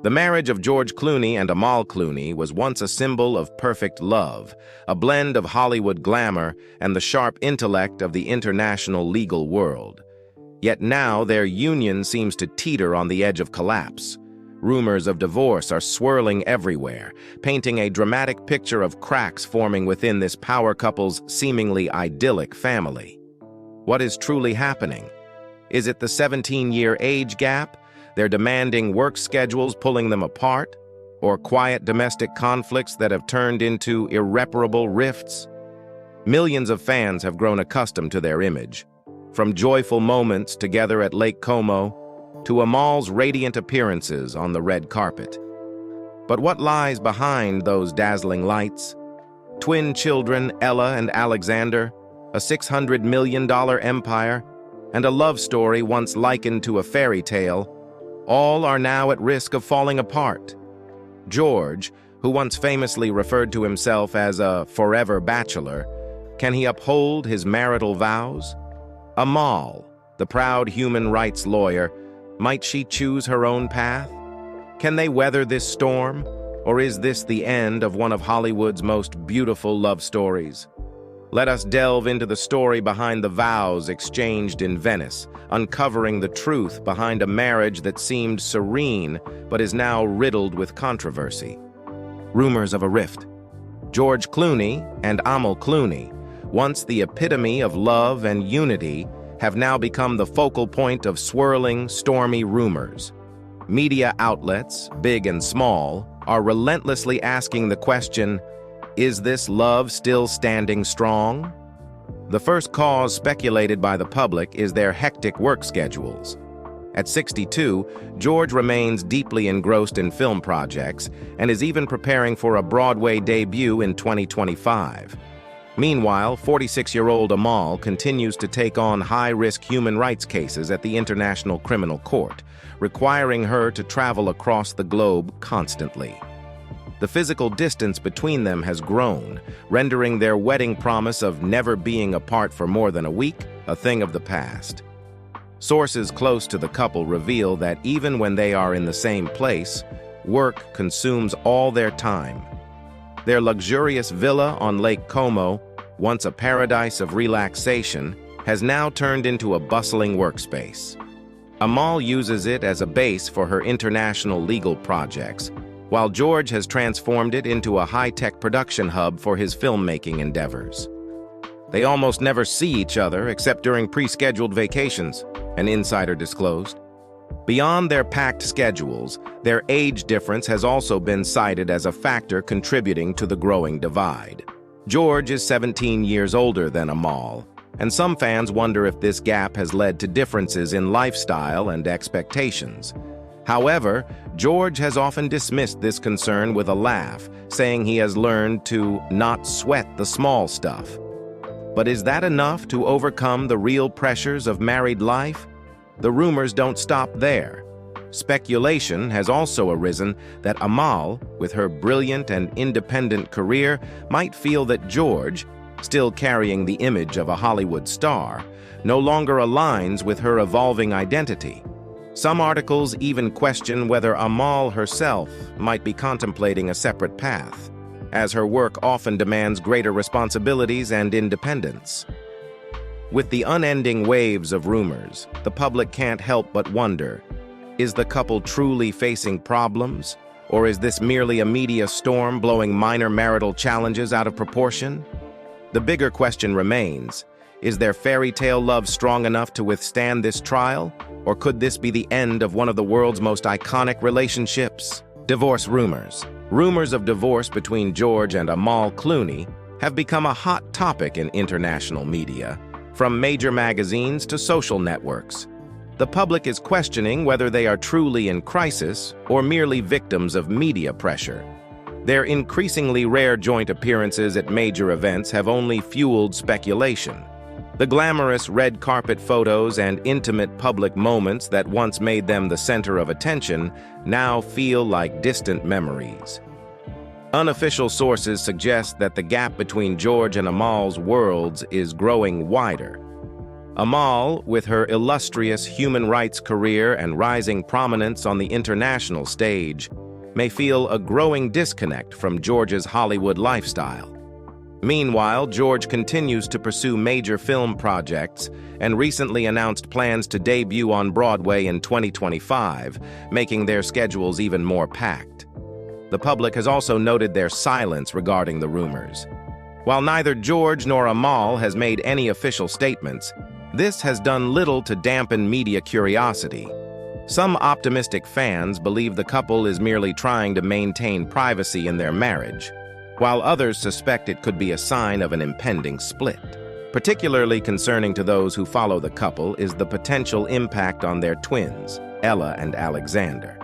The marriage of George Clooney and Amal Clooney was once a symbol of perfect love, a blend of Hollywood glamour and the sharp intellect of the international legal world. Yet now their union seems to teeter on the edge of collapse. Rumors of divorce are swirling everywhere, painting a dramatic picture of cracks forming within this power couple's seemingly idyllic family. What is truly happening? Is it the 17-year age gap, their demanding work schedules pulling them apart, or quiet domestic conflicts that have turned into irreparable rifts? Millions of fans have grown accustomed to their image, from joyful moments together at Lake Como to Amal's radiant appearances on the red carpet. But what lies behind those dazzling lights? Twin children, Ella and Alexander, a $600 million empire, and a love story once likened to a fairy tale, all are now at risk of falling apart. George, who once famously referred to himself as a forever bachelor, can he uphold his marital vows? Amal, the proud human rights lawyer, might she choose her own path? Can they weather this storm, or is this the end of one of Hollywood's most beautiful love stories? Let us delve into the story behind the vows exchanged in Venice, uncovering the truth behind a marriage that seemed serene but is now riddled with controversy. Rumors of a rift. George Clooney and Amal Clooney, once the epitome of love and unity, have now become the focal point of swirling, stormy rumors. Media outlets, big and small, are relentlessly asking the question, is this love still standing strong? The first cause speculated by the public is their hectic work schedules. At 62, George remains deeply engrossed in film projects and is even preparing for a Broadway debut in 2025. Meanwhile, 46-year-old Amal continues to take on high-risk human rights cases at the International Criminal Court, requiring her to travel across the globe constantly. The physical distance between them has grown, rendering their wedding promise of never being apart for more than a week a thing of the past. Sources close to the couple reveal that even when they are in the same place, work consumes all their time. Their luxurious villa on Lake Como, once a paradise of relaxation, has now turned into a bustling workspace. Amal uses it as a base for her international legal projects, while George has transformed it into a high-tech production hub for his filmmaking endeavors. They almost never see each other except during pre-scheduled vacations, an insider disclosed. Beyond their packed schedules, their age difference has also been cited as a factor contributing to the growing divide. George is 17 years older than Amal, and some fans wonder if this gap has led to differences in lifestyle and expectations. However, George has often dismissed this concern with a laugh, saying he has learned to not sweat the small stuff. But is that enough to overcome the real pressures of married life? The rumors don't stop there. Speculation has also arisen that Amal, with her brilliant and independent career, might feel that George, still carrying the image of a Hollywood star, no longer aligns with her evolving identity. Some articles even question whether Amal herself might be contemplating a separate path, as her work often demands greater responsibilities and independence. With the unending waves of rumors, the public can't help but wonder, is the couple truly facing problems, or is this merely a media storm blowing minor marital challenges out of proportion? The bigger question remains, is their fairy tale love strong enough to withstand this trial, or could this be the end of one of the world's most iconic relationships? Divorce rumors. Rumors of divorce between George and Amal Clooney have become a hot topic in international media, from major magazines to social networks. The public is questioning whether they are truly in crisis or merely victims of media pressure. Their increasingly rare joint appearances at major events have only fueled speculation. The glamorous red carpet photos and intimate public moments that once made them the center of attention now feel like distant memories. Unofficial sources suggest that the gap between George and Amal's worlds is growing wider. Amal, with her illustrious human rights career and rising prominence on the international stage, may feel a growing disconnect from George's Hollywood lifestyle. Meanwhile, George continues to pursue major film projects and recently announced plans to debut on Broadway in 2025, making their schedules even more packed. The public has also noted their silence regarding the rumors. While neither George nor Amal has made any official statements, this has done little to dampen media curiosity. Some optimistic fans believe the couple is merely trying to maintain privacy in their marriage, while others suspect it could be a sign of an impending split. Particularly concerning to those who follow the couple is the potential impact on their twins, Ella and Alexander.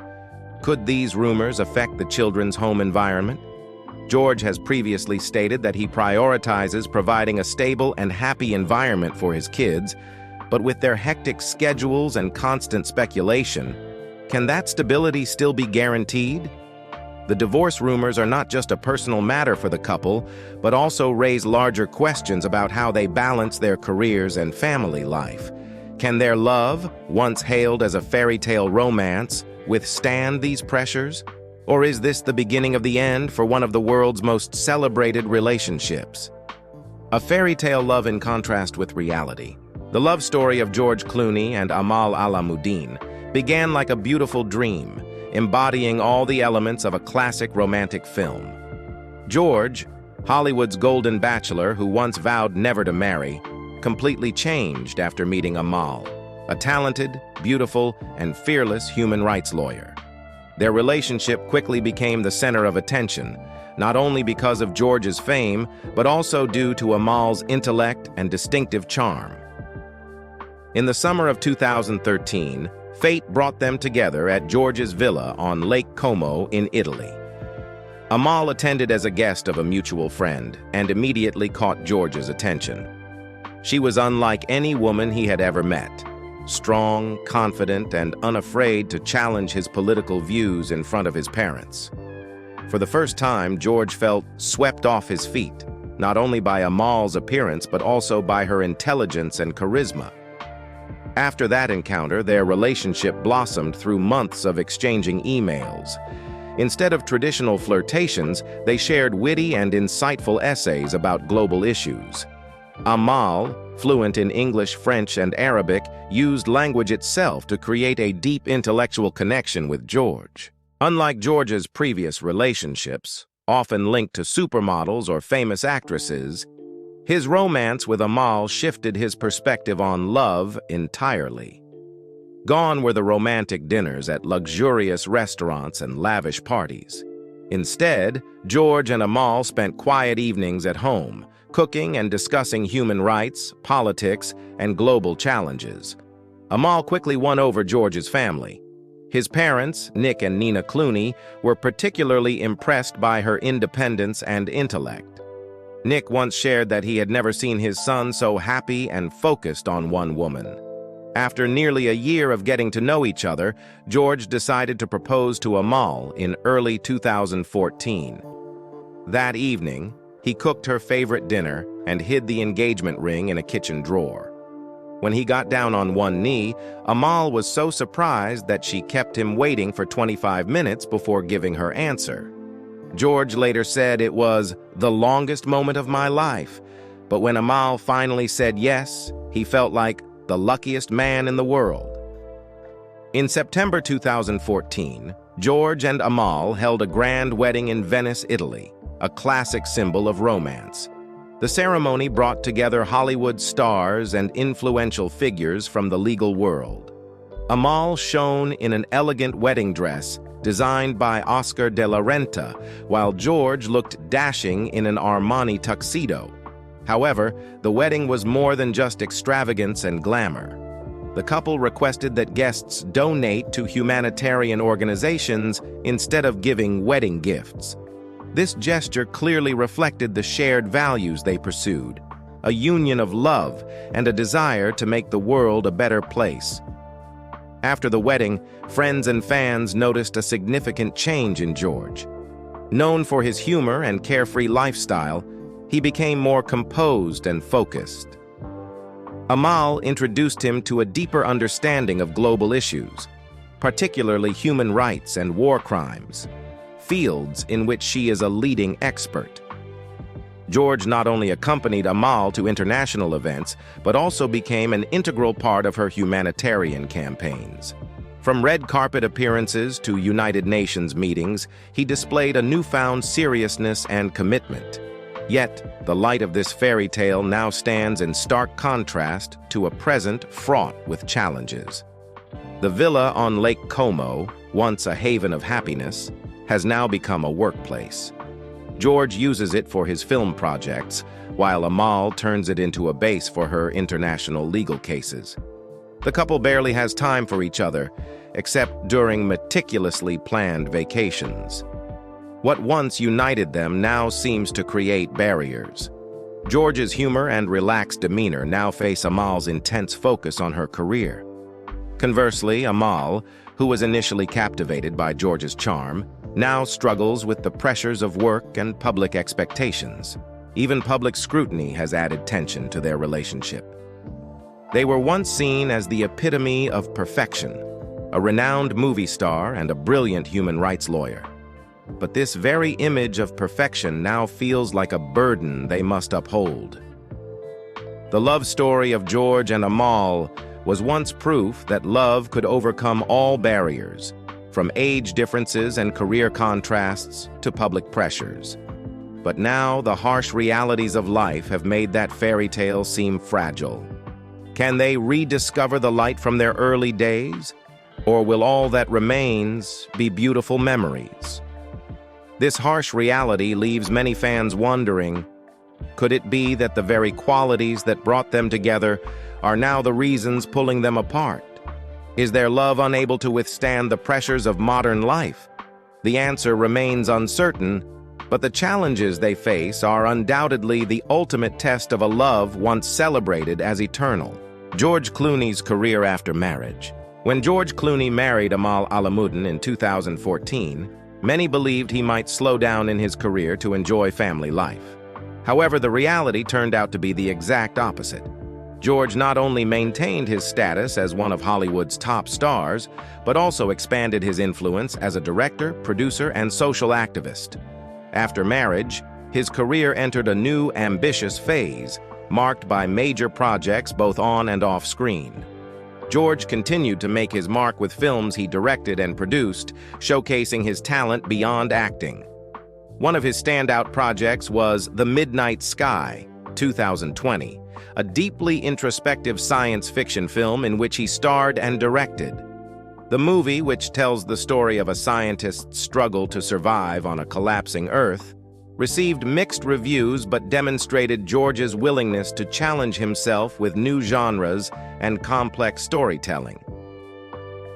Could these rumors affect the children's home environment? George has previously stated that he prioritizes providing a stable and happy environment for his kids, but with their hectic schedules and constant speculation, can that stability still be guaranteed? The divorce rumors are not just a personal matter for the couple, but also raise larger questions about how they balance their careers and family life. Can their love, once hailed as a fairy tale romance, withstand these pressures? Or is this the beginning of the end for one of the world's most celebrated relationships? A fairy tale love in contrast with reality. The love story of George Clooney and Amal Alamuddin began like a beautiful dream, embodying all the elements of a classic romantic film. George, Hollywood's golden bachelor who once vowed never to marry, completely changed after meeting Amal, a talented, beautiful, and fearless human rights lawyer. Their relationship quickly became the center of attention, not only because of George's fame, but also due to Amal's intellect and distinctive charm. In the summer of 2013, fate brought them together at George's villa on Lake Como in Italy. Amal attended as a guest of a mutual friend and immediately caught George's attention. She was unlike any woman he had ever met, strong, confident, and unafraid to challenge his political views in front of his parents. For the first time, George felt swept off his feet, not only by Amal's appearance but also by her intelligence and charisma. After that encounter, their relationship blossomed through months of exchanging emails. Instead of traditional flirtations, they shared witty and insightful essays about global issues. Amal, fluent in English, French, and Arabic, used language itself to create a deep intellectual connection with George. Unlike George's previous relationships, often linked to supermodels or famous actresses, his romance with Amal shifted his perspective on love entirely. Gone were the romantic dinners at luxurious restaurants and lavish parties. Instead, George and Amal spent quiet evenings at home, cooking and discussing human rights, politics, and global challenges. Amal quickly won over George's family. His parents, Nick and Nina Clooney, were particularly impressed by her independence and intellect. Nick once shared that he had never seen his son so happy and focused on one woman. After nearly a year of getting to know each other, George decided to propose to Amal in early 2014. That evening, he cooked her favorite dinner and hid the engagement ring in a kitchen drawer. When he got down on one knee, Amal was so surprised that she kept him waiting for 25 minutes before giving her answer. George later said it was the longest moment of my life, but when Amal finally said yes, he felt like the luckiest man in the world. In September 2014, George and Amal held a grand wedding in Venice, Italy, a classic symbol of romance. The ceremony brought together Hollywood stars and influential figures from the legal world. Amal shone in an elegant wedding dress designed by Oscar de la Renta, while George looked dashing in an Armani tuxedo. However, the wedding was more than just extravagance and glamour. The couple requested that guests donate to humanitarian organizations instead of giving wedding gifts. This gesture clearly reflected the shared values they pursued, a union of love and a desire to make the world a better place. After the wedding, friends and fans noticed a significant change in George. Known for his humor and carefree lifestyle, he became more composed and focused. Amal introduced him to a deeper understanding of global issues, particularly human rights and war crimes, fields in which she is a leading expert. George not only accompanied Amal to international events, but also became an integral part of her humanitarian campaigns. From red carpet appearances to United Nations meetings, he displayed a newfound seriousness and commitment. Yet, the light of this fairy tale now stands in stark contrast to a present fraught with challenges. The villa on Lake Como, once a haven of happiness, has now become a workplace. George uses it for his film projects, while Amal turns it into a base for her international legal cases. The couple barely has time for each other, except during meticulously planned vacations. What once united them now seems to create barriers. George's humor and relaxed demeanor now face Amal's intense focus on her career. Conversely, Amal, who was initially captivated by George's charm, now struggles with the pressures of work and public expectations. Even public scrutiny has added tension to their relationship. They were once seen as the epitome of perfection, a renowned movie star and a brilliant human rights lawyer. But this very image of perfection now feels like a burden they must uphold. The love story of George and Amal was once proof that love could overcome all barriers, from age differences and career contrasts to public pressures. But now the harsh realities of life have made that fairy tale seem fragile. Can they rediscover the light from their early days? Or will all that remains be beautiful memories? This harsh reality leaves many fans wondering, could it be that the very qualities that brought them together are now the reasons pulling them apart? Is their love unable to withstand the pressures of modern life? The answer remains uncertain, but the challenges they face are undoubtedly the ultimate test of a love once celebrated as eternal. George Clooney's career after marriage. When George Clooney married Amal Alamuddin in 2014, many believed he might slow down in his career to enjoy family life. However, the reality turned out to be the exact opposite. George not only maintained his status as one of Hollywood's top stars, but also expanded his influence as a director, producer, and social activist. After marriage, his career entered a new, ambitious phase, marked by major projects both on and off screen. George continued to make his mark with films he directed and produced, showcasing his talent beyond acting. One of his standout projects was The Midnight Sky, 2020, a deeply introspective science fiction film in which he starred and directed. The movie, which tells the story of a scientist's struggle to survive on a collapsing Earth, received mixed reviews but demonstrated George's willingness to challenge himself with new genres and complex storytelling.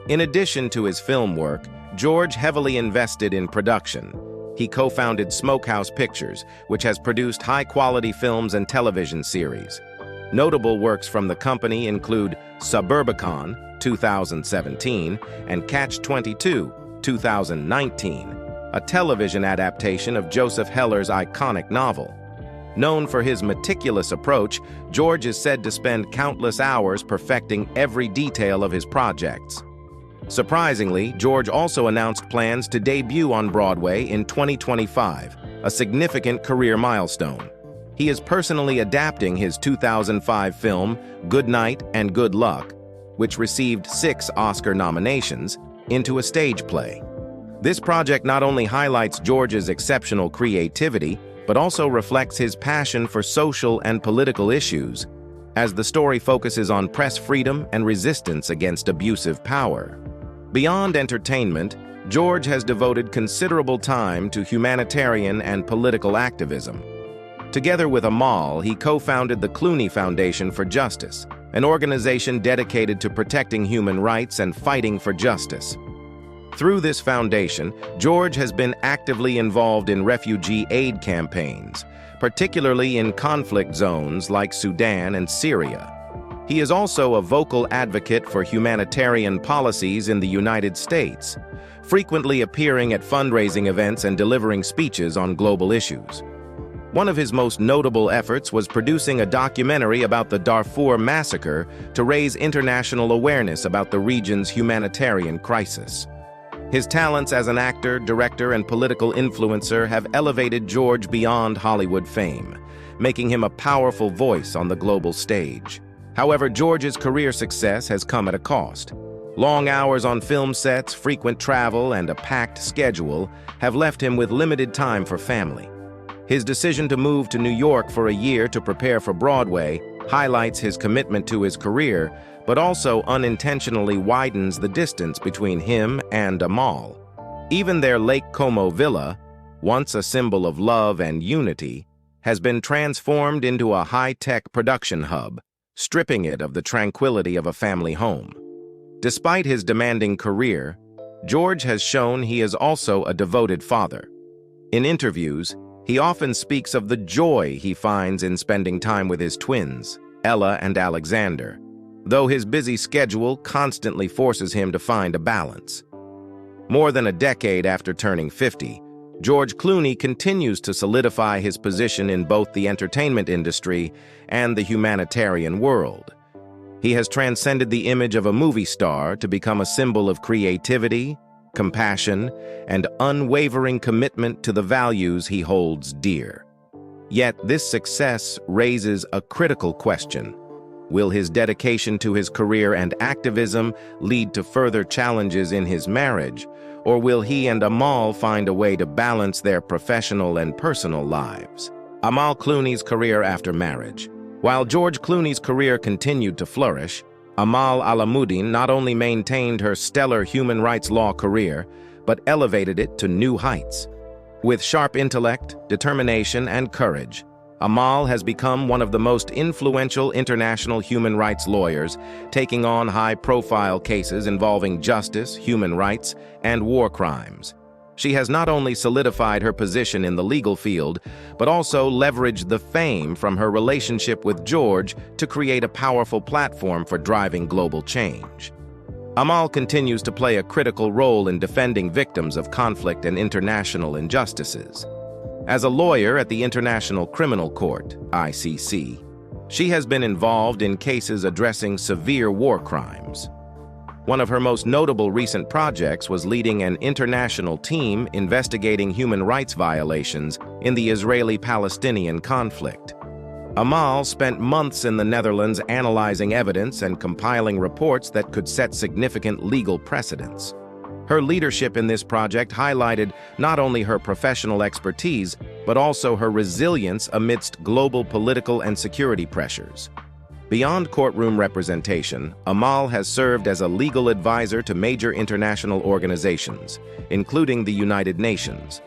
In addition to his film work, George heavily invested in production. He co-founded Smokehouse Pictures, which has produced high-quality films and television series. Notable works from the company include Suburbicon, 2017, and Catch-22, 2019, a television adaptation of Joseph Heller's iconic novel. Known for his meticulous approach, George is said to spend countless hours perfecting every detail of his projects. Surprisingly, George also announced plans to debut on Broadway in 2025, a significant career milestone. He is personally adapting his 2005 film, Good Night and Good Luck, which received 6 Oscar nominations, into a stage play. This project not only highlights George's exceptional creativity, but also reflects his passion for social and political issues, as the story focuses on press freedom and resistance against abusive power. Beyond entertainment, George has devoted considerable time to humanitarian and political activism. Together with Amal, he co-founded the Clooney Foundation for Justice, an organization dedicated to protecting human rights and fighting for justice. Through this foundation, George has been actively involved in refugee aid campaigns, particularly in conflict zones like Sudan and Syria. He is also a vocal advocate for humanitarian policies in the United States, frequently appearing at fundraising events and delivering speeches on global issues. One of his most notable efforts was producing a documentary about the Darfur massacre to raise international awareness about the region's humanitarian crisis. His talents as an actor, director, and political influencer have elevated George beyond Hollywood fame, making him a powerful voice on the global stage. However, George's career success has come at a cost. Long hours on film sets, frequent travel, and a packed schedule have left him with limited time for family. His decision to move to New York for a year to prepare for Broadway highlights his commitment to his career, but also unintentionally widens the distance between him and Amal. Even their Lake Como villa, once a symbol of love and unity, has been transformed into a high-tech production hub, stripping it of the tranquility of a family home. Despite his demanding career, George has shown he is also a devoted father. In interviews, he often speaks of the joy he finds in spending time with his twins, Ella and Alexander, though his busy schedule constantly forces him to find a balance. More than a decade after turning 50, George Clooney continues to solidify his position in both the entertainment industry and the humanitarian world. He has transcended the image of a movie star to become a symbol of creativity, compassion, and unwavering commitment to the values he holds dear. Yet this success raises a critical question. Will his dedication to his career and activism lead to further challenges in his marriage, or will he and Amal find a way to balance their professional and personal lives? Amal Clooney's career after marriage. While George Clooney's career continued to flourish, Amal Alamuddin not only maintained her stellar human rights law career, but elevated it to new heights. With sharp intellect, determination, and courage, Amal has become one of the most influential international human rights lawyers, taking on high-profile cases involving justice, human rights, and war crimes. She has not only solidified her position in the legal field, but also leveraged the fame from her relationship with George to create a powerful platform for driving global change. Amal continues to play a critical role in defending victims of conflict and international injustices. As a lawyer at the International Criminal Court, ICC, she has been involved in cases addressing severe war crimes. One of her most notable recent projects was leading an international team investigating human rights violations in the Israeli-Palestinian conflict. Amal spent months in the Netherlands analyzing evidence and compiling reports that could set significant legal precedents. Her leadership in this project highlighted not only her professional expertise, but also her resilience amidst global political and security pressures. Beyond courtroom representation, Amal has served as a legal advisor to major international organizations, including the United Nations.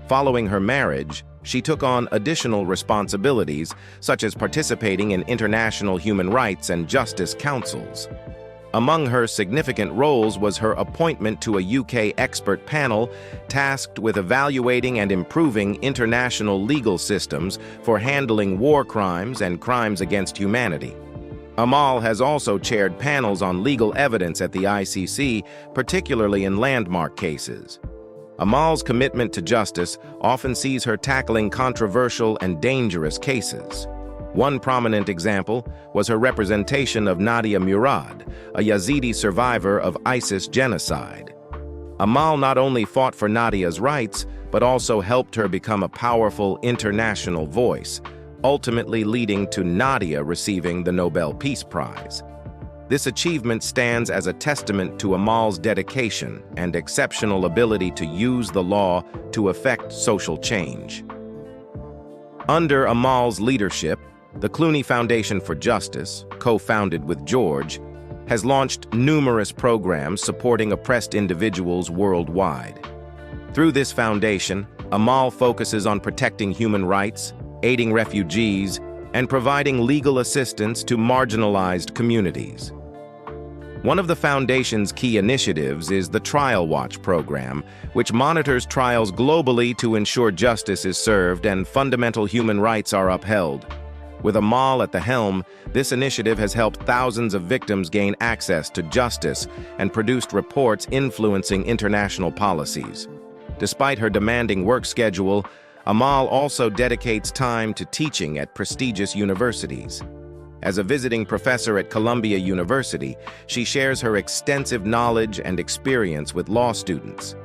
Following her marriage, she took on additional responsibilities, such as participating in international human rights and justice councils. Among her significant roles was her appointment to a UK expert panel tasked with evaluating and improving international legal systems for handling war crimes and crimes against humanity. Amal has also chaired panels on legal evidence at the ICC, particularly in landmark cases. Amal's commitment to justice often sees her tackling controversial and dangerous cases. One prominent example was her representation of Nadia Murad, a Yazidi survivor of ISIS genocide. Amal not only fought for Nadia's rights, but also helped her become a powerful international voice, ultimately leading to Nadia receiving the Nobel Peace Prize. This achievement stands as a testament to Amal's dedication and exceptional ability to use the law to effect social change. Under Amal's leadership, the Clooney Foundation for Justice, co-founded with George, has launched numerous programs supporting oppressed individuals worldwide. Through this foundation, Amal focuses on protecting human rights, aiding refugees, and providing legal assistance to marginalized communities. One of the Foundation's key initiatives is the Trial Watch program, which monitors trials globally to ensure justice is served and fundamental human rights are upheld. With Amal at the helm, this initiative has helped thousands of victims gain access to justice and produced reports influencing international policies. Despite her demanding work schedule, Amal also dedicates time to teaching at prestigious universities. As a visiting professor at Columbia University, she shares her extensive knowledge and experience with law students.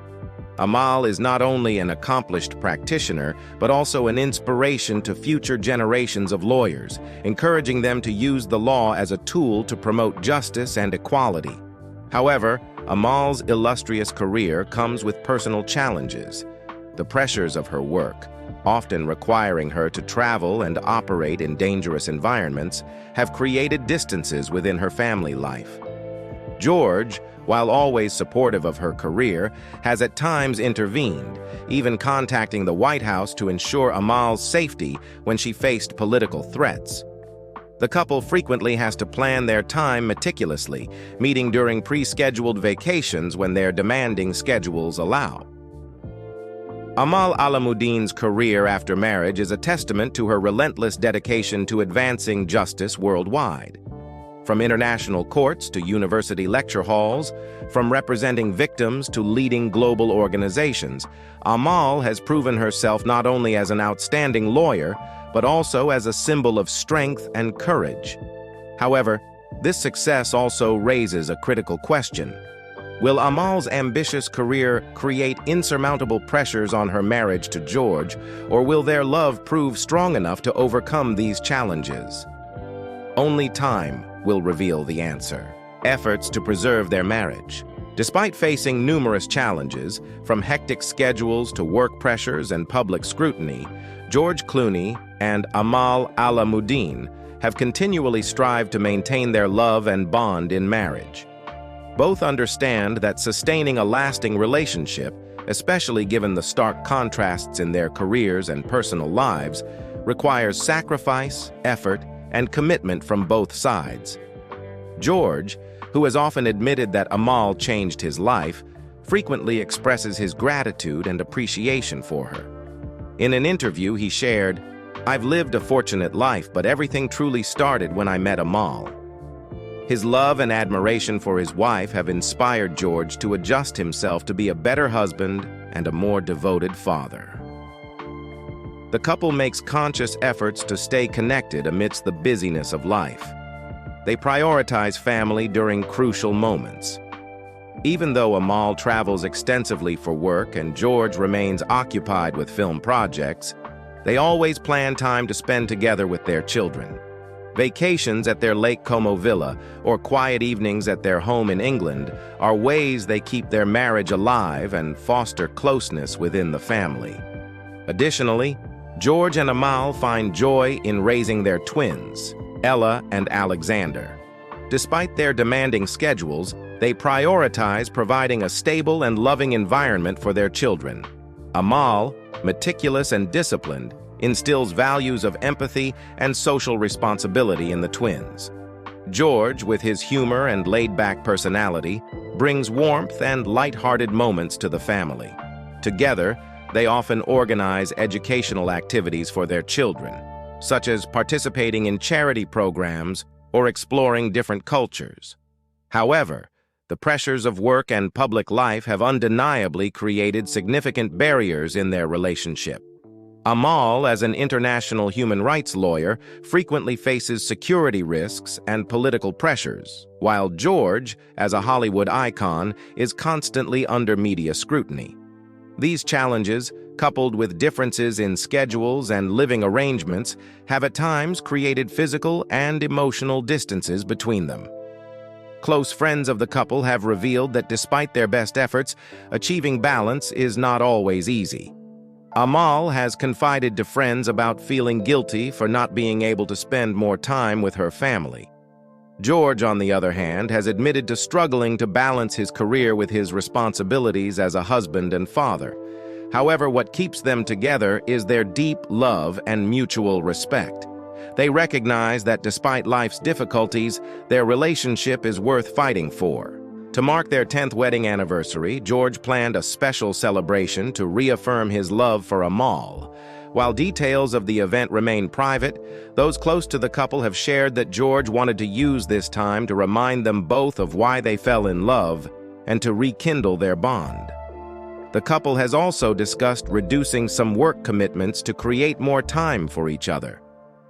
Amal is not only an accomplished practitioner, but also an inspiration to future generations of lawyers, encouraging them to use the law as a tool to promote justice and equality. However, Amal's illustrious career comes with personal challenges. The pressures of her work, often requiring her to travel and operate in dangerous environments, have created distances within her family life. George, while always supportive of her career, has at times intervened, even contacting the White House to ensure Amal's safety when she faced political threats. The couple frequently has to plan their time meticulously, meeting during pre-scheduled vacations when their demanding schedules allow. Amal Alamuddin's career after marriage is a testament to her relentless dedication to advancing justice worldwide. From international courts to university lecture halls, from representing victims to leading global organizations, Amal has proven herself not only as an outstanding lawyer, but also as a symbol of strength and courage. However, this success also raises a critical question. Will Amal's ambitious career create insurmountable pressures on her marriage to George, or will their love prove strong enough to overcome these challenges? Only time will reveal the answer. Efforts to preserve their marriage. Despite facing numerous challenges, from hectic schedules to work pressures and public scrutiny, George Clooney and Amal Alamuddin have continually strived to maintain their love and bond in marriage. Both understand that sustaining a lasting relationship, especially given the stark contrasts in their careers and personal lives, requires sacrifice, effort, and commitment from both sides. George, who has often admitted that Amal changed his life, frequently expresses his gratitude and appreciation for her. In an interview, he shared, "I've lived a fortunate life, but everything truly started when I met Amal." His love and admiration for his wife have inspired George to adjust himself to be a better husband and a more devoted father. The couple makes conscious efforts to stay connected amidst the busyness of life. They prioritize family during crucial moments. Even though Amal travels extensively for work and George remains occupied with film projects, they always plan time to spend together with their children. Vacations at their Lake Como villa or quiet evenings at their home in England are ways they keep their marriage alive and foster closeness within the family. Additionally, George and Amal find joy in raising their twins, Ella and Alexander. Despite their demanding schedules, they prioritize providing a stable and loving environment for their children. Amal, meticulous and disciplined, instills values of empathy and social responsibility in the twins. George, with his humor and laid-back personality, brings warmth and light-hearted moments to the family. Together, they often organize educational activities for their children, such as participating in charity programs or exploring different cultures. However, the pressures of work and public life have undeniably created significant barriers in their relationship. Amal, as an international human rights lawyer, frequently faces security risks and political pressures, while George, as a Hollywood icon, is constantly under media scrutiny. These challenges, coupled with differences in schedules and living arrangements, have at times created physical and emotional distances between them. Close friends of the couple have revealed that despite their best efforts, achieving balance is not always easy. Amal has confided to friends about feeling guilty for not being able to spend more time with her family. George, on the other hand, has admitted to struggling to balance his career with his responsibilities as a husband and father. However, what keeps them together is their deep love and mutual respect. They recognize that despite life's difficulties, their relationship is worth fighting for. To mark their 10th wedding anniversary, George planned a special celebration to reaffirm his love for Amal. While details of the event remain private, those close to the couple have shared that George wanted to use this time to remind them both of why they fell in love and to rekindle their bond. The couple has also discussed reducing some work commitments to create more time for each other.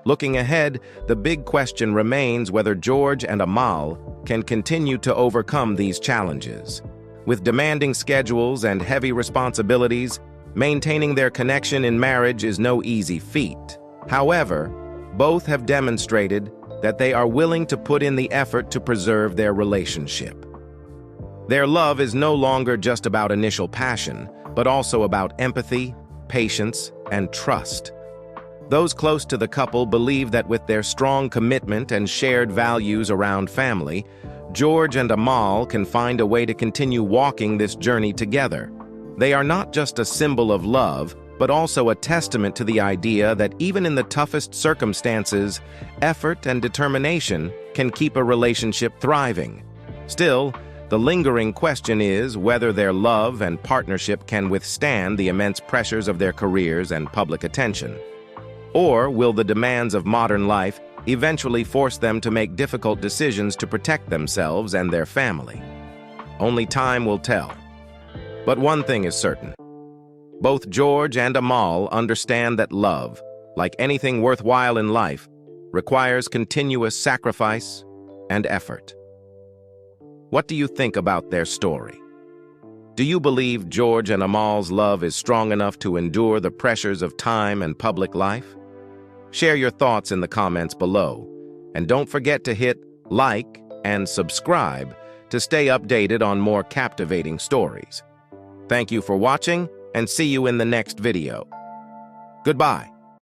Looking ahead, the big question remains whether George and Amal can continue to overcome these challenges. With demanding schedules and heavy responsibilities, maintaining their connection in marriage is no easy feat. However, both have demonstrated that they are willing to put in the effort to preserve their relationship. Their love is no longer just about initial passion, but also about empathy, patience, and trust. Those close to the couple believe that with their strong commitment and shared values around family, George and Amal can find a way to continue walking this journey together. They are not just a symbol of love, but also a testament to the idea that even in the toughest circumstances, effort and determination can keep a relationship thriving. Still, the lingering question is whether their love and partnership can withstand the immense pressures of their careers and public attention. Or will the demands of modern life eventually force them to make difficult decisions to protect themselves and their family? Only time will tell. But one thing is certain. Both George and Amal understand that love, like anything worthwhile in life, requires continuous sacrifice and effort. What do you think about their story? Do you believe George and Amal's love is strong enough to endure the pressures of time and public life? Share your thoughts in the comments below, and don't forget to hit like and subscribe to stay updated on more captivating stories. Thank you for watching, and see you in the next video. Goodbye.